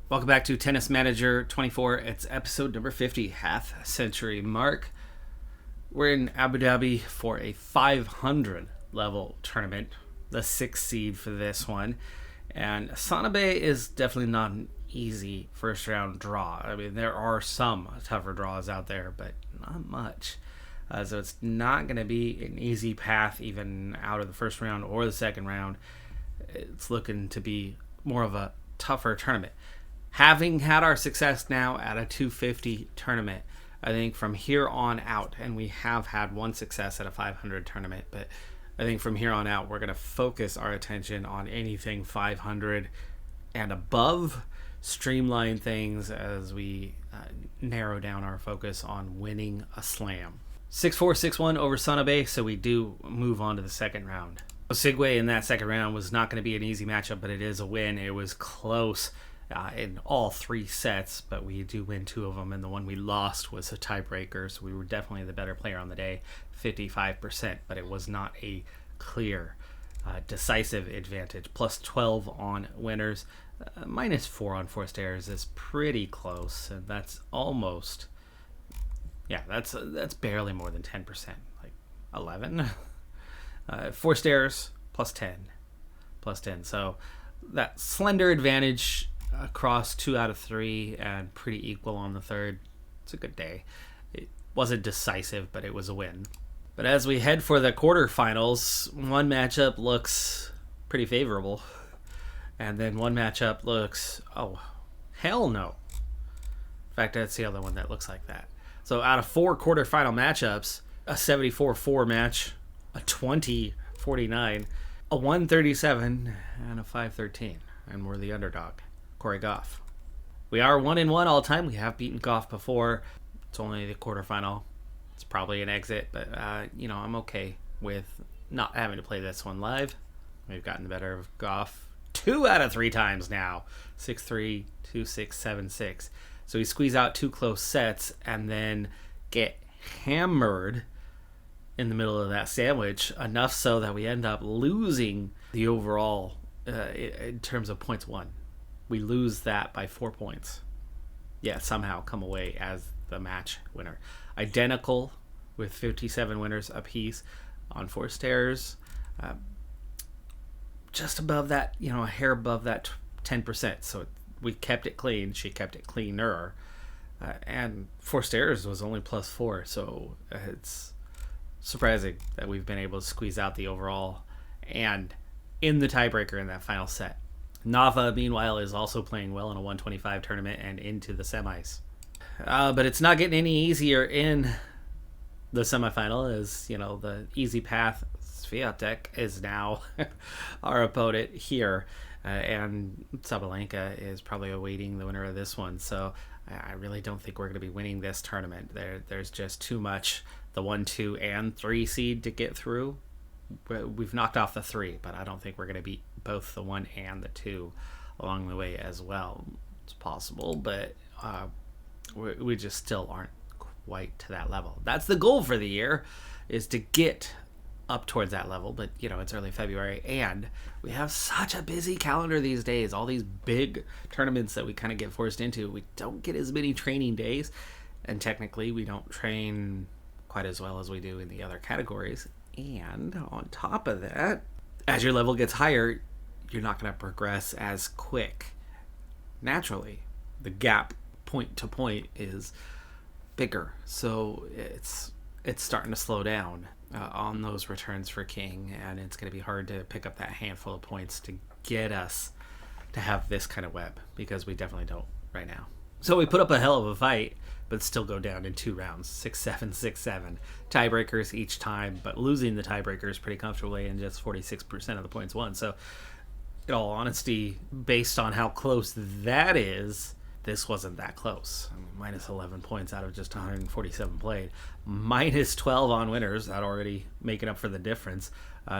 Welcome back to Tennis Manager 24. It's episode number 50, half century mark. We're in Abu Dhabi for a 500 level tournament, the 6th seed for this one. And Sanabe is definitely not an easy first round draw. I mean, there are some tougher draws out there, but not much. So it's not going to be an easy path even out of the first round or the second round. It's looking to be more of a tougher tournament. Having had our success now at a 250 tournament, I think from here on out, and we have had one success at a 500 tournament, but I think from here on out, we're going to focus our attention on anything 500 and above, streamline things as we narrow down our focus on winning a slam. 6-4, 6-1 over Sanabe, so we do move on to the second round. Osigwe in that second round was not going to be an easy matchup, but it is a win. It was close in all 3 sets, but we do win 2 of them, and the one we lost was a tiebreaker, so we were definitely the better player on the day, 55%, but it was not a clear, decisive advantage. Plus 12 on winners, minus 4 on forced errors is pretty close, and that's almost, that's barely more than 10%, like 11. Forced errors, plus 10. So that slender advantage across 2 out of 3 and pretty equal on the third. It's a good day. It wasn't decisive, but it was a win. But as we head for the quarterfinals, one matchup looks pretty favorable. And then one matchup looks, oh, hell no. In fact, that's the other one that looks like that. So out of 4 quarterfinal matchups, a 74-4 match, a 20-49, a 137, and a 5-13. And we're the underdog, Corey Gauff. We are 1-1 all time. We have beaten Gauff before. It's only the quarterfinal. It's probably an exit, but I'm okay with not having to play this one live. We've gotten the better of Gauff 2 out of 3 times now. 6-3, 2-6, 7-6. So we squeeze out 2 close sets and then get hammered in the middle of that sandwich, enough so that we end up losing the overall in terms of points won. We lose that by 4 points. Yeah, somehow come away as the match winner. Identical with 57 winners apiece on forced errors. Just above that, a hair above that 10%. So we kept it clean. She kept it cleaner. And forced errors was only plus 4. So it's surprising that we've been able to squeeze out the overall and in the tiebreaker in that final set. Nava, meanwhile, is also playing well in a 125 tournament and into the semis. But it's not getting any easier in the semifinal, as the easy path Swiatek is now our opponent here, and Sabalenka is probably awaiting the winner of this one. So I really don't think we're going to be winning this tournament. There's just too much, the 1, 2, and 3 seed to get through. We've knocked off the 3, but I don't think we're going to beat both the 1 and the 2 along the way as well. It's possible, but we just still aren't quite to that level. That's the goal for the year, is to get up towards that level, but it's early February and we have such a busy calendar these days. All these big tournaments that we kind of get forced into, we don't get as many training days, and technically we don't train quite as well as we do in the other categories. And on top of that, as your level gets higher, you're not going to progress as quick. Naturally, the gap point to point is bigger, so it's starting to slow down on those returns for King, and it's going to be hard to pick up that handful of points to get us to have this kind of web, because we definitely don't right now. So we put up a hell of a fight, but still go down in 2 rounds, 6-7, 6-7. Tiebreakers each time, but losing the tiebreakers pretty comfortably and just 46% of the points won. So in all honesty, based on how close that is, this wasn't that close. Minus 11 points out of just 147 played. Minus 12 on winners, that already making up for the difference.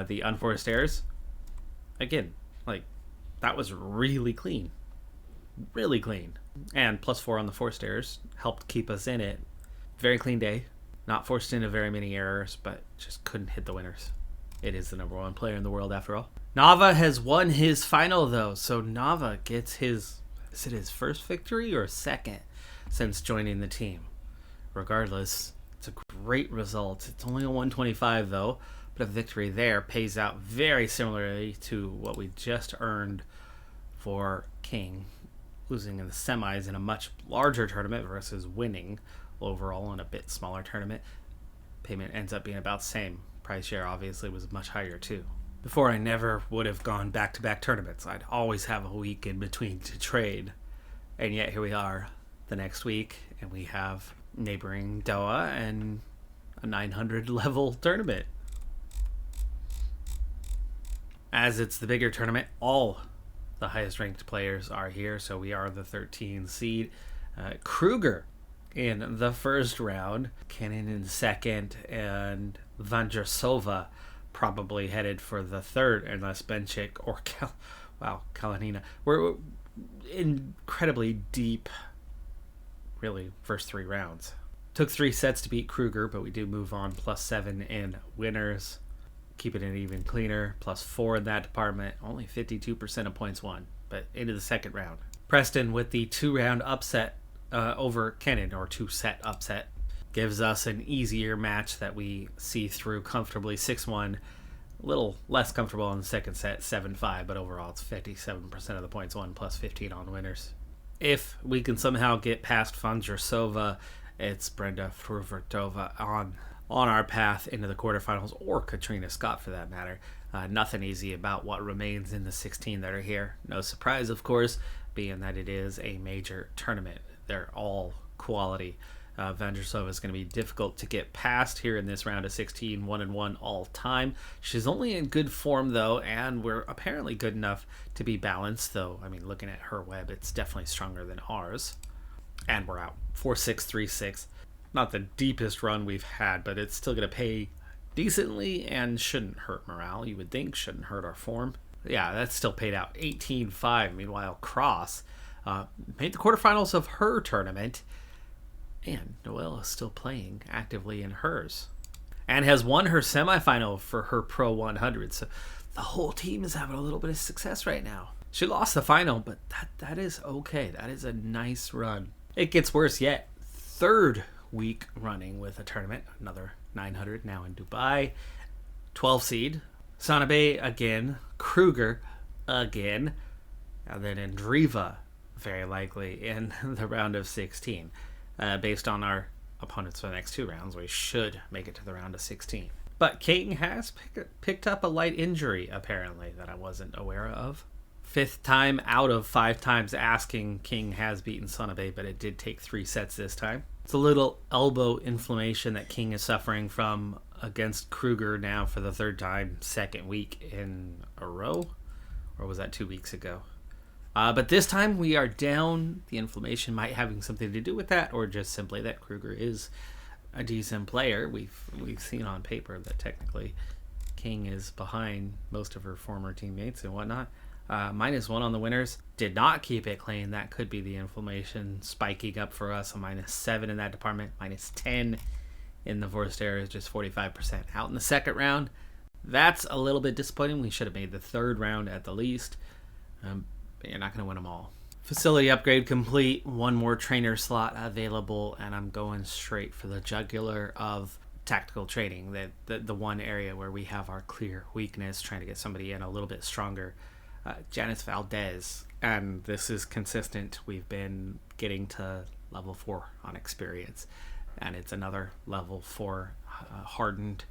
The unforced errors, again, that was really clean. Really clean. And plus 4 on the forced errors helped keep us in it. Very clean day. Not forced into very many errors, but just couldn't hit the winners. It is the number 1 player in the world after all. Nava has won his final though, so Nava gets his Is it his first victory or second since joining the team? Regardless, it's a great result. It's only a 125 though, but a victory there pays out very similarly to what we just earned for King, losing in the semis in a much larger tournament versus winning overall in a bit smaller tournament. Payment ends up being about the same. Price share obviously was much higher too. Before, I never would have gone back-to-back tournaments. I'd always have a week in between to trade. And yet here we are the next week, and we have neighboring Doha and a 900 level tournament. As it's the bigger tournament, all the highest ranked players are here, so we are the 13 seed. Kruger in the first round, Kenin in the second, and Vandrasova probably headed for the third, unless Benchik or Kalanina. We're incredibly deep, really, first 3 rounds. Took 3 sets to beat Kruger, but we do move on +7 in winners. Keep it an even cleaner, +4 in that department. Only 52% of points won, but into the second round. Preston with the 2-round upset over Kenin, or 2-set upset. Gives us an easier match that we see through comfortably 6-1. A little less comfortable in the second set, 7-5, but overall it's 57% of the points won, +15 on winners. If we can somehow get past Vandrasova, it's Brenda Fruvertova on our path into the quarterfinals, or Katrina Scott for that matter. Nothing easy about what remains in the 16 that are here. No surprise, of course, being that it is a major tournament. They're all quality. Vandrasova is going to be difficult to get past here in this round of 16, 1-1 all time. She's only in good form though, and we're apparently good enough to be balanced, though. I mean, looking at her web, it's definitely stronger than ours. And we're out 4-6, 3-6. Not the deepest run we've had, but it's still going to pay decently and shouldn't hurt morale. You would think shouldn't hurt our form. Yeah, that's still paid out 18-5. Meanwhile, Cross made the quarterfinals of her tournament. And Noelle is still playing actively in hers. And has won her semifinal for her Pro 100. So the whole team is having a little bit of success right now. She lost the final, but that is okay. That is a nice run. It gets worse yet. 3rd week running with a tournament. Another 900 now in Dubai. 12 seed. Sanabe again. Kruger again. And then Andriva, very likely, in the round of 16. Based on our opponents for the next 2 rounds, we should make it to the round of 16. But King has picked up a light injury, apparently, that I wasn't aware of. 5th time out of 5 times asking, King has beaten Sanabe, but it did take 3 sets this time. It's a little elbow inflammation that King is suffering from against Kruger now for the 3rd time, 2nd week in a row. Or was that 2 weeks ago? But this time we are down. The inflammation might having something to do with that, or just simply that Kruger is a decent player. We've seen on paper that technically King is behind most of her former teammates and whatnot. -1 on the winners. Did not keep it clean. That could be the inflammation spiking up for us. A -7 in that department. -10 in the Vorster is just 45% out in the second round. That's a little bit disappointing. We should have made the 3rd round at the least. But you're not going to win them all. Facility upgrade complete. 1 more trainer slot available, and I'm going straight for the jugular of tactical training. The one area where we have our clear weakness, trying to get somebody in a little bit stronger. Janice Valdez, and this is consistent. We've been getting to level 4 on experience, and it's another level 4 hardened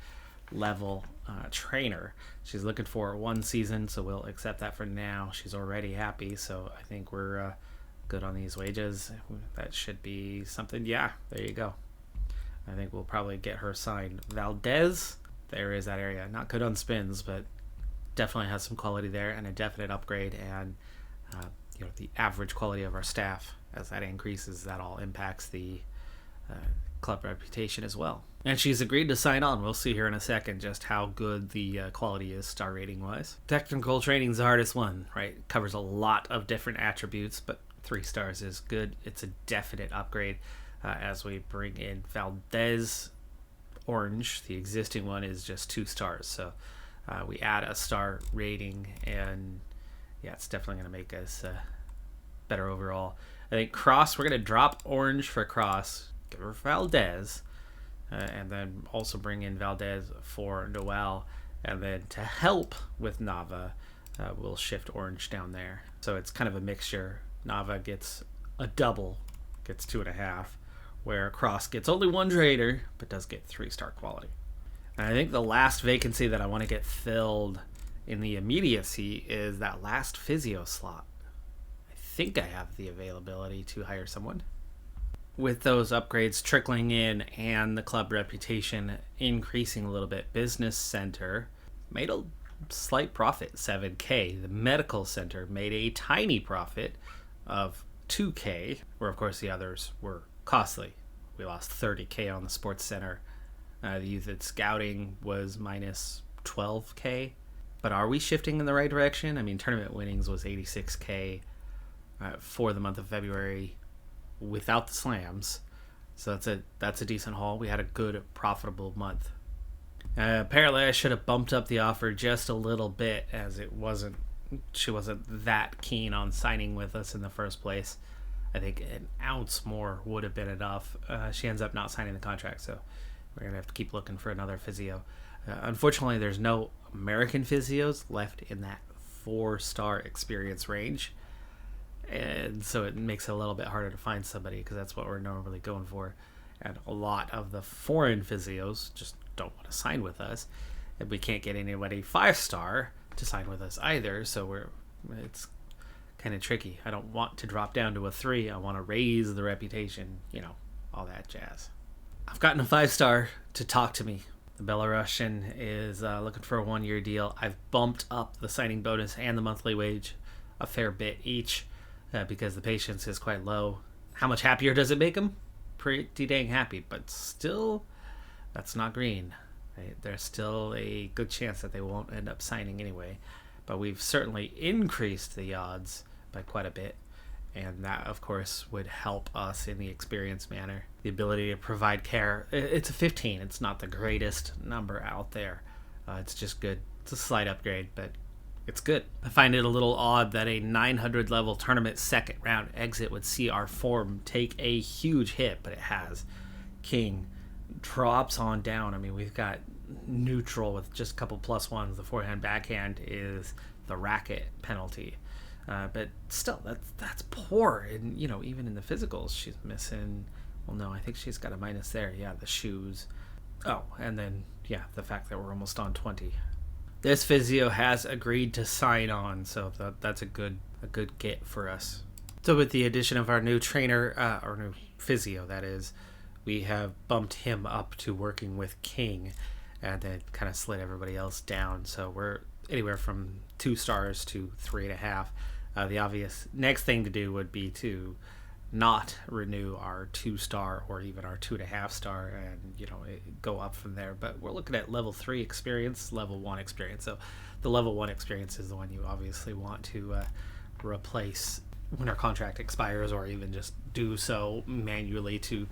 level trainer. She's looking for 1 season, so we'll accept that for now. She's already happy, so I think we're good on these wages. That should be something. Yeah, there you go. I think we'll probably get her signed. Valdez, there is that area. Not good on spins, but definitely has some quality there, and a definite upgrade. And the average quality of our staff, as that increases, that all impacts the club reputation as well. And she's agreed to sign on. We'll see here in a second just how good the quality is star rating wise. Technical training's the hardest one, right? It covers a lot of different attributes, but 3 stars is good. It's a definite upgrade as we bring in Valdez Orange. The existing one is just 2 stars, so we add a star rating, and yeah, it's definitely going to make us better overall. I think Cross, we're going to drop Orange for Cross, give her Valdez, and then also bring in Valdez for Noel. And then to help with Nava, we'll shift Orange down there. So it's kind of a mixture. Nava gets a double, gets 2.5, where Cross gets only 1 trader, but does get 3-star quality. And I think the last vacancy that I want to get filled in the immediacy is that last physio slot. I think I have the availability to hire someone. With those upgrades trickling in and the club reputation increasing a little bit, Business Center made a slight profit, 7K. The Medical Center made a tiny profit of 2K, where of course the others were costly. We lost 30K on the Sports Center. The Youth at Scouting was minus 12K. But are we shifting in the right direction? I mean, tournament winnings was 86K for the month of February without the slams. So that's a decent haul. We had a good, profitable month. Apparently, I should have bumped up the offer just a little bit, as she wasn't that keen on signing with us in the first place. I think an ounce more would have been enough. She ends up not signing the contract, so we're going to have to keep looking for another physio. Unfortunately, there's no American physios left in that 4-star experience range. And so it makes it a little bit harder to find somebody, because that's what we're normally going for. And a lot of the foreign physios just don't want to sign with us. And we can't get anybody 5-star to sign with us either. So it's kind of tricky. I don't want to drop down to a 3. I want to raise the reputation, all that jazz. I've gotten a 5-star to talk to me. The Belarusian is looking for a 1-year deal. I've bumped up the signing bonus and the monthly wage a fair bit each because the patience is quite low. How much happier does it make them? Pretty dang happy, but still, that's not green. Right? There's still a good chance that they won't end up signing anyway. But we've certainly increased the odds by quite a bit. And that, of course, would help us in the experience manner. The ability to provide care. It's a 15. It's not the greatest number out there. It's just good. It's a slight upgrade, but it's good. I find it a little odd that a 900 level tournament second round exit would see our form take a huge hit, but it has. King drops on down. I mean, we've got neutral with just a couple +1s. The forehand backhand is the racket penalty. But still, that's poor. And, even in the physicals, she's missing... Well, no, I think she's got a minus there. Yeah, the shoes. Oh, and then, the fact that we're almost on 20. This physio has agreed to sign on, so that's a good get for us. So with the addition of our new trainer, our new physio, that is, we have bumped him up to working with King, and then kind of slid everybody else down. So we're anywhere from 2 stars to 3.5. The obvious next thing to do would be to not renew our 2-star or even our 2.5-star and go up from there. But we're looking at level 3 experience, level 1 experience. So the level 1 experience is the one you obviously want to replace when our contract expires, or even just do so manually to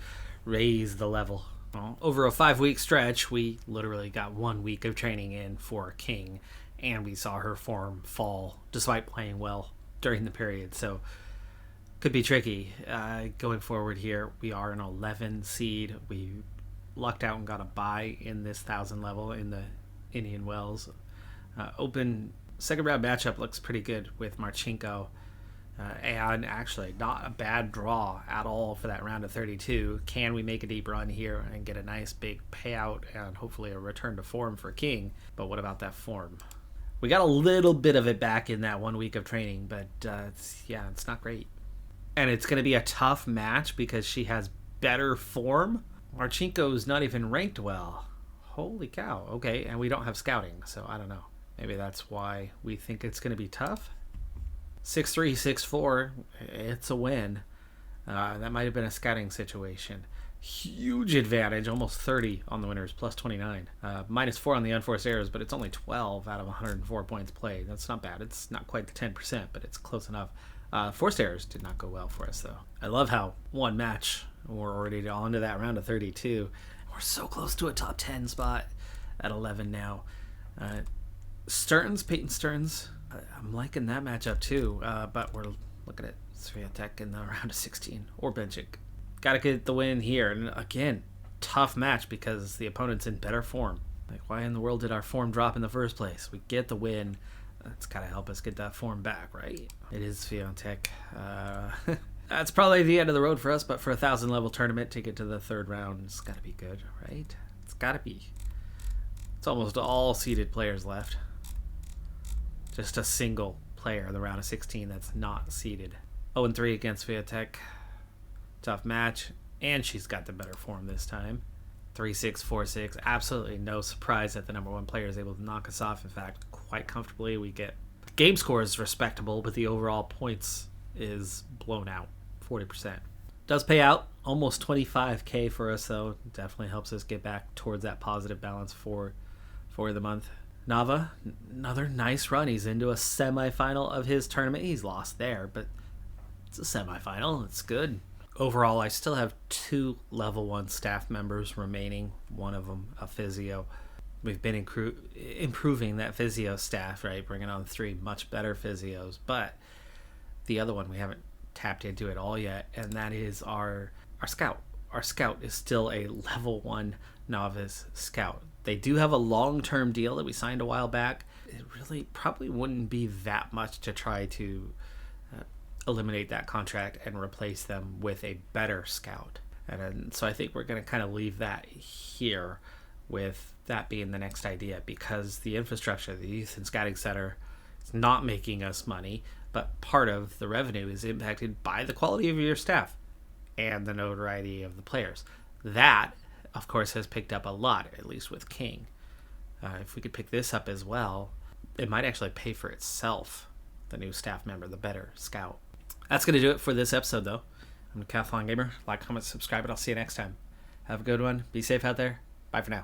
raise the level. Well, over a 5-week stretch, we literally got 1 week of training in for King, and we saw her form fall despite playing well during the period. So could be tricky going forward here. We are an 11 seed. We lucked out and got a bye in this 1,000 level in the Indian Wells Open. Second round matchup looks pretty good with Marchenko, and actually not a bad draw at all for that round of 32. Can we make a deep run here and get a nice big payout and hopefully a return to form for King? But what about that form? We got a little bit of it back in that 1 week of training, but it's not great. And it's going to be a tough match because she has better form. Marchenko's not even ranked well. Holy cow. Okay, and we don't have scouting, so I don't know. Maybe that's why we think it's going to be tough. 6-3, 6-4, it's a win. That might have been a scouting situation. Huge advantage, almost 30 on the winners, plus 29. -4 on the unforced errors, but it's only 12 out of 104 points played. That's not bad. It's not quite the 10%, but it's close enough. Forced errors did not go well for us, though. I love how one match, we're already on to that round of 32. We're so close to a top 10 spot at 11 now. Peyton Stearns, I'm liking that matchup too, but we're looking at Swiatek in the round of 16, or Benchik. Got to get the win here. And again, tough match because the opponent's in better form. Like, why in the world did our form drop in the first place? We get the win. That's got to help us get that form back, right? It is Swiatek. That's probably the end of the road for us, but for a 1,000 level tournament to get to the third round, it's got to be good, right? It's got to be. It's almost all seeded players left. Just a single player in the round of 16 that's not seeded. 0-3 against Swiatek. Tough match, and she's got the better form this time. 3-6, 4-6. Absolutely no surprise that the number one player is able to knock us off. In fact, quite comfortably. We get game score is respectable, but the overall points is blown out. 40%. Does pay out almost 25k for us, though. Definitely helps us get back towards that positive balance for the month. Nava, another nice run. He's into a semifinal of his tournament. He's lost there, but it's a semifinal. It's good. Overall, I still have 2 level 1 staff members remaining. One of them a physio. We've been improving that physio staff, right? Bringing on 3 much better physios. But the other one, we haven't tapped into it all yet, and that is our scout. Our scout is still a level 1 novice scout. They do have a long-term deal that we signed a while back. It really probably wouldn't be that much to try to eliminate that contract and replace them with a better scout. And so I think we're going to kind of leave that here, with that being the next idea, because the infrastructure, the youth and scouting center, is not making us money, but part of the revenue is impacted by the quality of your staff and the notoriety of the players. That, of course, has picked up a lot, at least with King. If we could pick this up as well, it might actually pay for itself, the new staff member, the better scout. That's going to do it for this episode, though. I'm Decathlon Gamer. Like, comment, subscribe, and I'll see you next time. Have a good one. Be safe out there. Bye for now.